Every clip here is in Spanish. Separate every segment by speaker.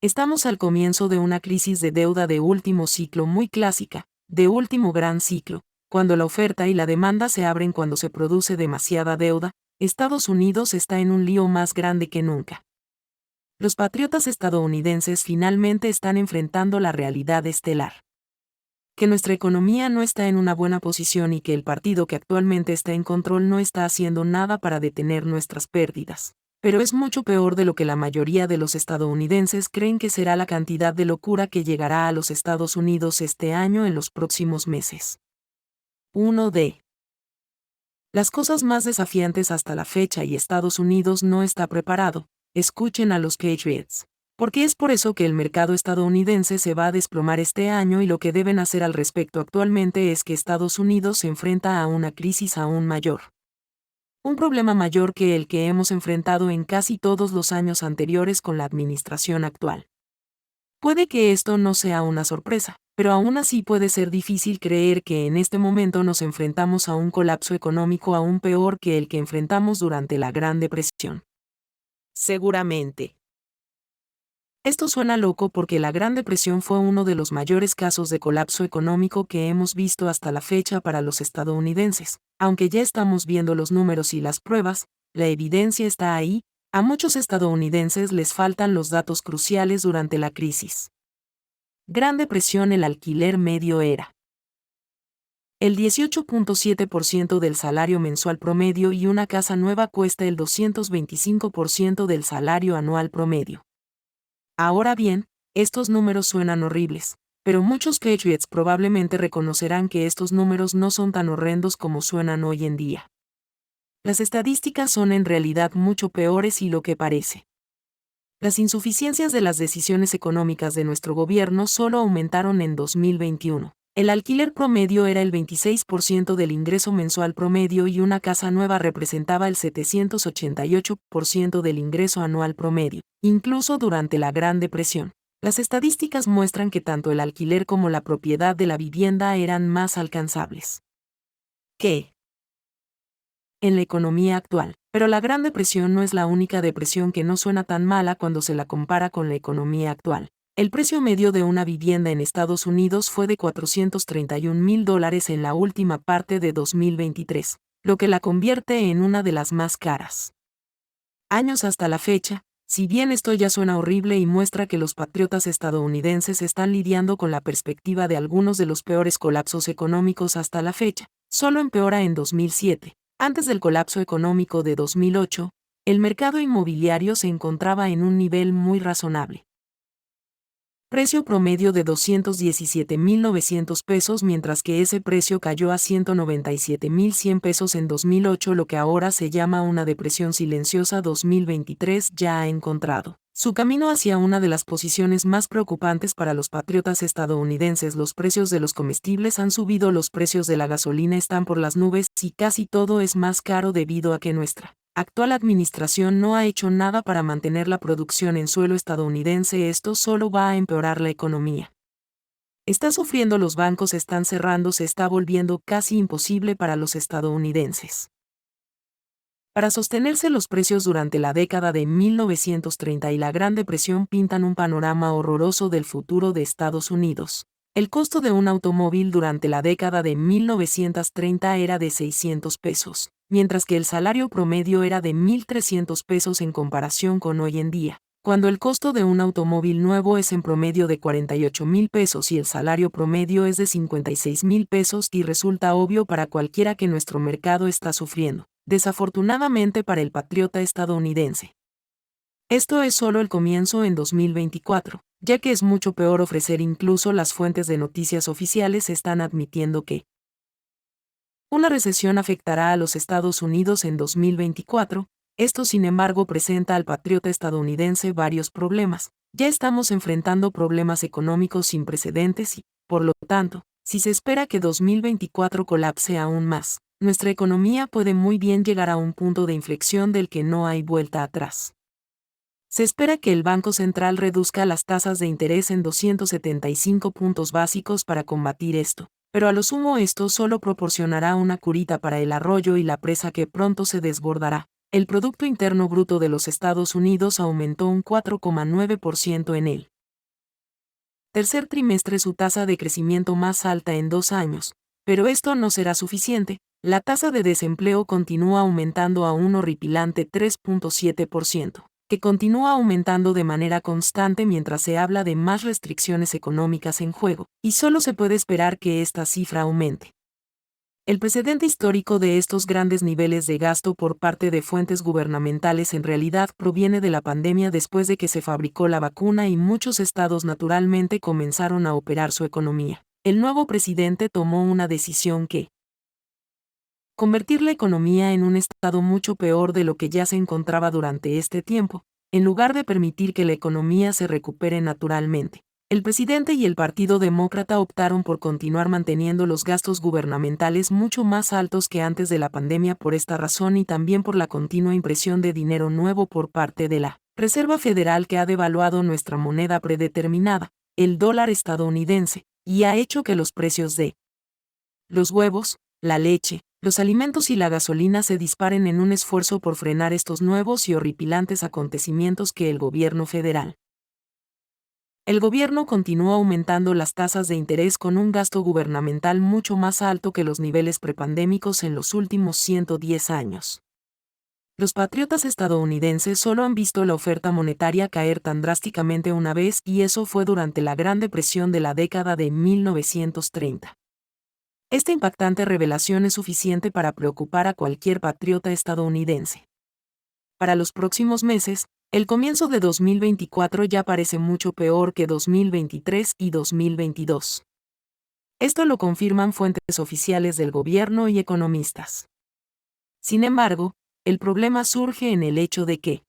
Speaker 1: Estamos al comienzo de una crisis de deuda de último ciclo muy clásica, de último gran ciclo, cuando la oferta y la demanda se abren cuando se produce demasiada deuda. Estados Unidos está en un lío más grande que nunca. Los patriotas estadounidenses finalmente están enfrentando la realidad estelar. Que nuestra economía no está en una buena posición y que el partido que actualmente está en control no está haciendo nada para detener nuestras pérdidas. Pero es mucho peor de lo que la mayoría de los estadounidenses creen que será la cantidad de locura que llegará a los Estados Unidos este año en los próximos meses. 1D. Las cosas más desafiantes hasta la fecha y Estados Unidos no está preparado. Escuchen a los Patriots. Porque es por eso que el mercado estadounidense se va a desplomar este año y lo que deben hacer al respecto actualmente es que Estados Unidos se enfrenta a una crisis aún mayor. Un problema mayor que el que hemos enfrentado en casi todos los años anteriores con la administración actual. Puede que esto no sea una sorpresa, pero aún así puede ser difícil creer que en este momento nos enfrentamos a un colapso económico aún peor que el que enfrentamos durante la Gran Depresión. Seguramente. Esto suena loco porque la Gran Depresión fue uno de los mayores casos de colapso económico que hemos visto hasta la fecha para los estadounidenses. Aunque ya estamos viendo los números y las pruebas, la evidencia está ahí, a muchos estadounidenses les faltan los datos cruciales durante la crisis. Gran Depresión. El alquiler medio era el 18.7% del salario mensual promedio y una casa nueva cuesta el 225% del salario anual promedio. Ahora bien, estos números suenan horribles, pero muchos Patriots probablemente reconocerán que estos números no son tan horrendos como suenan hoy en día. Las estadísticas son en realidad mucho peores y lo que parece. Las insuficiencias de las decisiones económicas de nuestro gobierno solo aumentaron en 2021. El alquiler promedio era el 26% del ingreso mensual promedio y una casa nueva representaba el 788% del ingreso anual promedio, incluso durante la Gran Depresión. Las estadísticas muestran que tanto el alquiler como la propiedad de la vivienda eran más alcanzables que en la economía actual. Pero la Gran Depresión no es la única depresión que no suena tan mala cuando se la compara con la economía actual. El precio medio de una vivienda en Estados Unidos fue de $431,000 en la última parte de 2023, lo que la convierte en una de las más caras. Años hasta la fecha, si bien esto ya suena horrible y muestra que los patriotas estadounidenses están lidiando con la perspectiva de algunos de los peores colapsos económicos hasta la fecha, solo empeora en 2007. Antes del colapso económico de 2008, el mercado inmobiliario se encontraba en un nivel muy razonable. Precio promedio de $217,900 mientras que ese precio cayó a $197,100 en 2008. Lo que ahora se llama una depresión silenciosa 2023 ya ha encontrado su camino hacia una de las posiciones más preocupantes para los patriotas estadounidenses. Los precios de los comestibles han subido, los precios de la gasolina están por las nubes y casi todo es más caro debido a que nuestra actual administración no ha hecho nada para mantener la producción en suelo estadounidense. Esto solo va a empeorar la economía. Está sufriendo, los bancos están cerrando, se está volviendo casi imposible para los estadounidenses. Para sostenerse los precios durante la década de 1930 y la Gran Depresión pintan un panorama horroroso del futuro de Estados Unidos. El costo de un automóvil durante la década de 1930 era de $600, mientras que el salario promedio era de $1,300 en comparación con hoy en día, cuando el costo de un automóvil nuevo es en promedio de $48,000 y el salario promedio es de $56,000, y resulta obvio para cualquiera que nuestro mercado está sufriendo, desafortunadamente para el patriota estadounidense. Esto es solo el comienzo en 2024, ya que es mucho peor ofrecer. Incluso las fuentes de noticias oficiales están admitiendo que una recesión afectará a los Estados Unidos en 2024. Esto, sin embargo, presenta al patriota estadounidense varios problemas. Ya estamos enfrentando problemas económicos sin precedentes y, por lo tanto, si se espera que 2024 colapse aún más, nuestra economía puede muy bien llegar a un punto de inflexión del que no hay vuelta atrás. Se espera que el Banco Central reduzca las tasas de interés en 275 puntos básicos para combatir esto, pero a lo sumo esto solo proporcionará una curita para el arroyo y la presa que pronto se desbordará. El Producto Interno Bruto de los Estados Unidos aumentó un 4,9% en el tercer trimestre su tasa de crecimiento más alta en 2 años. Pero esto no será suficiente. La tasa de desempleo continúa aumentando a un horripilante 3.7%, que continúa aumentando de manera constante mientras se habla de más restricciones económicas en juego, y solo se puede esperar que esta cifra aumente. El precedente histórico de estos grandes niveles de gasto por parte de fuentes gubernamentales en realidad proviene de la pandemia después de que se fabricó la vacuna y muchos estados naturalmente comenzaron a operar su economía. El nuevo presidente tomó una decisión que convertir la economía en un estado mucho peor de lo que ya se encontraba durante este tiempo, en lugar de permitir que la economía se recupere naturalmente. El presidente y el Partido Demócrata optaron por continuar manteniendo los gastos gubernamentales mucho más altos que antes de la pandemia por esta razón y también por la continua impresión de dinero nuevo por parte de la Reserva Federal que ha devaluado nuestra moneda predeterminada, el dólar estadounidense, y ha hecho que los precios de los huevos, la leche, los alimentos y la gasolina se disparen en un esfuerzo por frenar estos nuevos y horripilantes acontecimientos que el gobierno federal. El gobierno continúa aumentando las tasas de interés con un gasto gubernamental mucho más alto que los niveles prepandémicos en los últimos 110 años. Los patriotas estadounidenses solo han visto la oferta monetaria caer tan drásticamente una vez y eso fue durante la Gran Depresión de la década de 1930. Esta impactante revelación es suficiente para preocupar a cualquier patriota estadounidense. Para los próximos meses, el comienzo de 2024 ya parece mucho peor que 2023 y 2022. Esto lo confirman fuentes oficiales del gobierno y economistas. Sin embargo, el problema surge en el hecho de que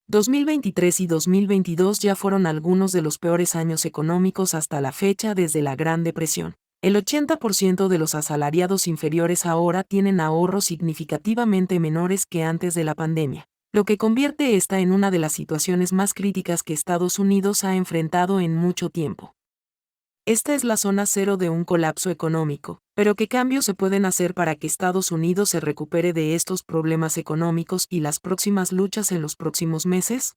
Speaker 1: 2023 y 2022 ya fueron algunos de los peores años económicos hasta la fecha desde la Gran Depresión. El 80% de los asalariados inferiores ahora tienen ahorros significativamente menores que antes de la pandemia, lo que convierte esta en una de las situaciones más críticas que Estados Unidos ha enfrentado en mucho tiempo. Esta es la zona cero de un colapso económico, pero ¿qué cambios se pueden hacer para que Estados Unidos se recupere de estos problemas económicos y las próximas luchas en los próximos meses?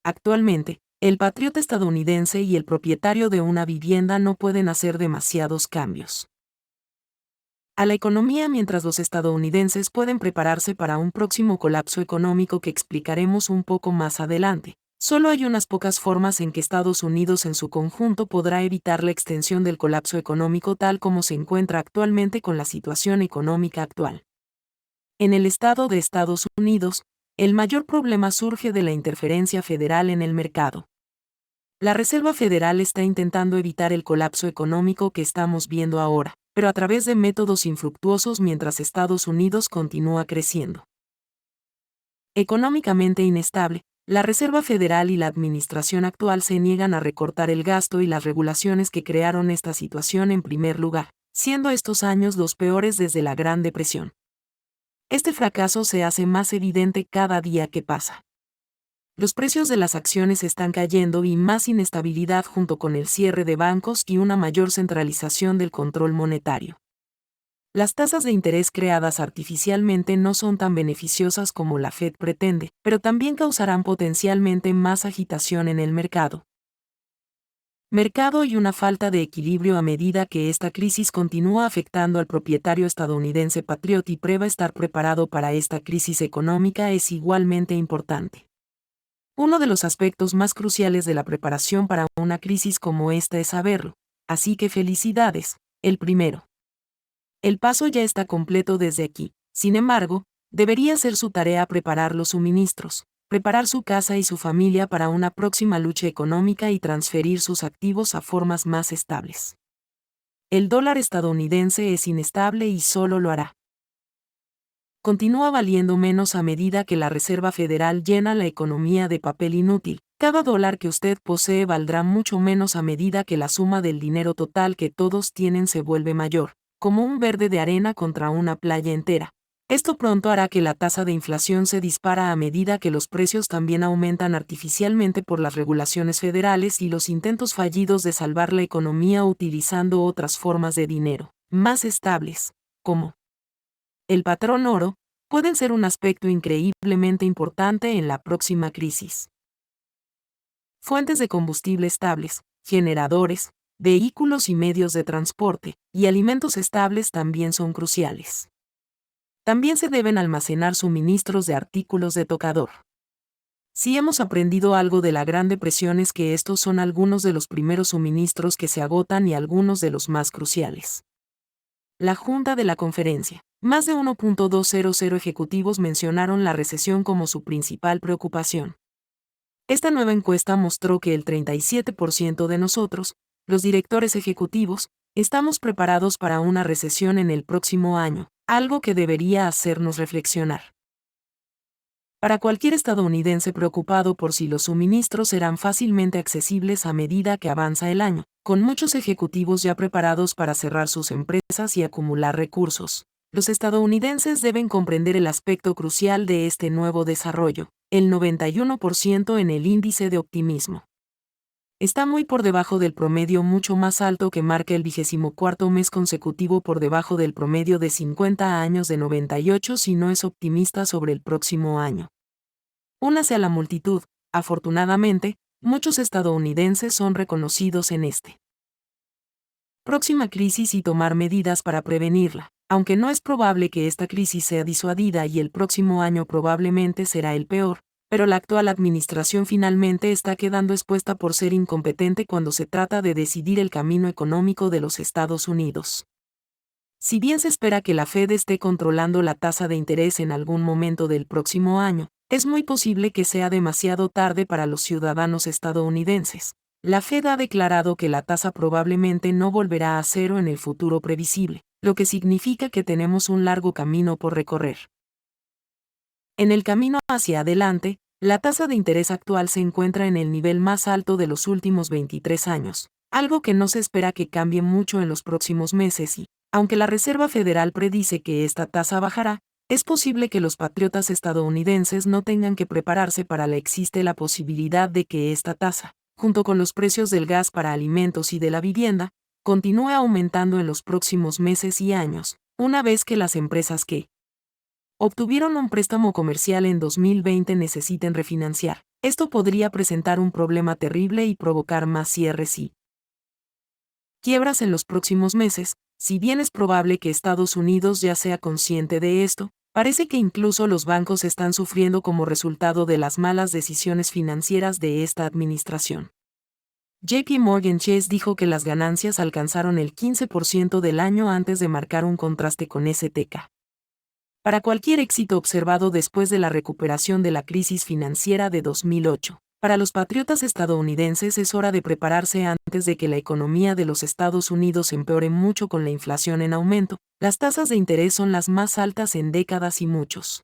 Speaker 1: Actualmente, el patriota estadounidense y el propietario de una vivienda no pueden hacer demasiados cambios a la economía mientras los estadounidenses pueden prepararse para un próximo colapso económico que explicaremos un poco más adelante. Solo hay unas pocas formas en que Estados Unidos en su conjunto podrá evitar la extensión del colapso económico tal como se encuentra actualmente con la situación económica actual. En el estado de Estados Unidos, el mayor problema surge de la interferencia federal en el mercado. La Reserva Federal está intentando evitar el colapso económico que estamos viendo ahora, pero a través de métodos infructuosos mientras Estados Unidos continúa creciendo. Económicamente inestable, la Reserva Federal y la administración actual se niegan a recortar el gasto y las regulaciones que crearon esta situación en primer lugar, siendo estos años los peores desde la Gran Depresión. Este fracaso se hace más evidente cada día que pasa. Los precios de las acciones están cayendo y más inestabilidad junto con el cierre de bancos y una mayor centralización del control monetario. Las tasas de interés creadas artificialmente no son tan beneficiosas como la Fed pretende, pero también causarán potencialmente más agitación en el mercado. Mercado y una falta de equilibrio a medida que esta crisis continúa afectando al propietario estadounidense patriota y prueba estar preparado para esta crisis económica es igualmente importante. Uno de los aspectos más cruciales de la preparación para una crisis como esta es saberlo, así que felicidades, el primero. El paso ya está completo desde aquí, sin embargo, debería ser su tarea preparar los suministros, preparar su casa y su familia para una próxima lucha económica y transferir sus activos a formas más estables. El dólar estadounidense es inestable y solo lo hará. Continúa valiendo menos a medida que la Reserva Federal llena la economía de papel inútil. Cada dólar que usted posee valdrá mucho menos a medida que la suma del dinero total que todos tienen se vuelve mayor, como un verde de arena contra una playa entera. Esto pronto hará que la tasa de inflación se dispara a medida que los precios también aumentan artificialmente por las regulaciones federales y los intentos fallidos de salvar la economía utilizando otras formas de dinero, más estables, como el patrón oro, pueden ser un aspecto increíblemente importante en la próxima crisis. fuentes de combustible estables, generadores, vehículos y medios de transporte, y alimentos estables también son cruciales. También se deben almacenar suministros de artículos de tocador. Si hemos aprendido algo de la Gran Depresión es que estos son algunos de los primeros suministros que se agotan y algunos de los más cruciales. La Junta de la Conferencia. Más de 1.200 ejecutivos mencionaron la recesión como su principal preocupación. Esta nueva encuesta mostró que el 37% de nosotros, los directores ejecutivos, estamos preparados para una recesión en el próximo año, algo que debería hacernos reflexionar. Para cualquier estadounidense preocupado por si los suministros serán fácilmente accesibles a medida que avanza el año, con muchos ejecutivos ya preparados para cerrar sus empresas y acumular recursos, los estadounidenses deben comprender el aspecto crucial de este nuevo desarrollo, el 91% en el índice de optimismo. Está muy por debajo del promedio, mucho más alto que marca el 24º mes consecutivo por debajo del promedio de 50 años de 98 si no es optimista sobre el próximo año. Únase a la multitud, afortunadamente, muchos estadounidenses son reconocidos en este. Próxima crisis y tomar medidas para prevenirla, aunque no es probable que esta crisis sea disuadida y el próximo año probablemente será el peor, pero la actual administración finalmente está quedando expuesta por ser incompetente cuando se trata de decidir el camino económico de los Estados Unidos. Si bien se espera que la Fed esté controlando la tasa de interés en algún momento del próximo año, es muy posible que sea demasiado tarde para los ciudadanos estadounidenses. La Fed ha declarado que la tasa probablemente no volverá a cero en el futuro previsible, lo que significa que tenemos un largo camino por recorrer. En el camino hacia adelante, la tasa de interés actual se encuentra en el nivel más alto de los últimos 23 años, algo que no se espera que cambie mucho en los próximos meses y, aunque la Reserva Federal predice que esta tasa bajará, es posible que los patriotas estadounidenses no tengan que prepararse para existe la posibilidad de que esta tasa, junto con los precios del gas para alimentos y de la vivienda, continúe aumentando en los próximos meses y años, una vez que las empresas que obtuvieron un préstamo comercial en 2020 necesiten refinanciar. Esto podría presentar un problema terrible y provocar más cierres y quiebras en los próximos meses. Si bien es probable que Estados Unidos ya sea consciente de esto, parece que incluso los bancos están sufriendo como resultado de las malas decisiones financieras de esta administración. JP Morgan Chase dijo que las ganancias alcanzaron el 15% del año antes de marcar un contraste con STK. Para cualquier éxito observado después de la recuperación de la crisis financiera de 2008, para los patriotas estadounidenses es hora de prepararse antes de que la economía de los Estados Unidos empeore mucho con la inflación en aumento. Las tasas de interés son las más altas en décadas y muchos.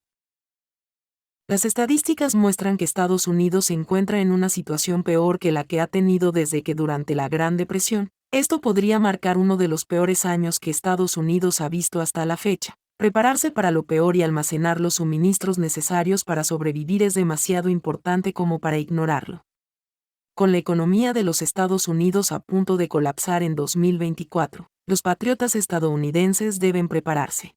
Speaker 1: Las estadísticas muestran que Estados Unidos se encuentra en una situación peor que la que ha tenido desde que durante la Gran Depresión. Esto podría marcar uno de los peores años que Estados Unidos ha visto hasta la fecha. Prepararse para lo peor y almacenar los suministros necesarios para sobrevivir es demasiado importante como para ignorarlo. Con la economía de los Estados Unidos a punto de colapsar en 2024, los patriotas estadounidenses deben prepararse.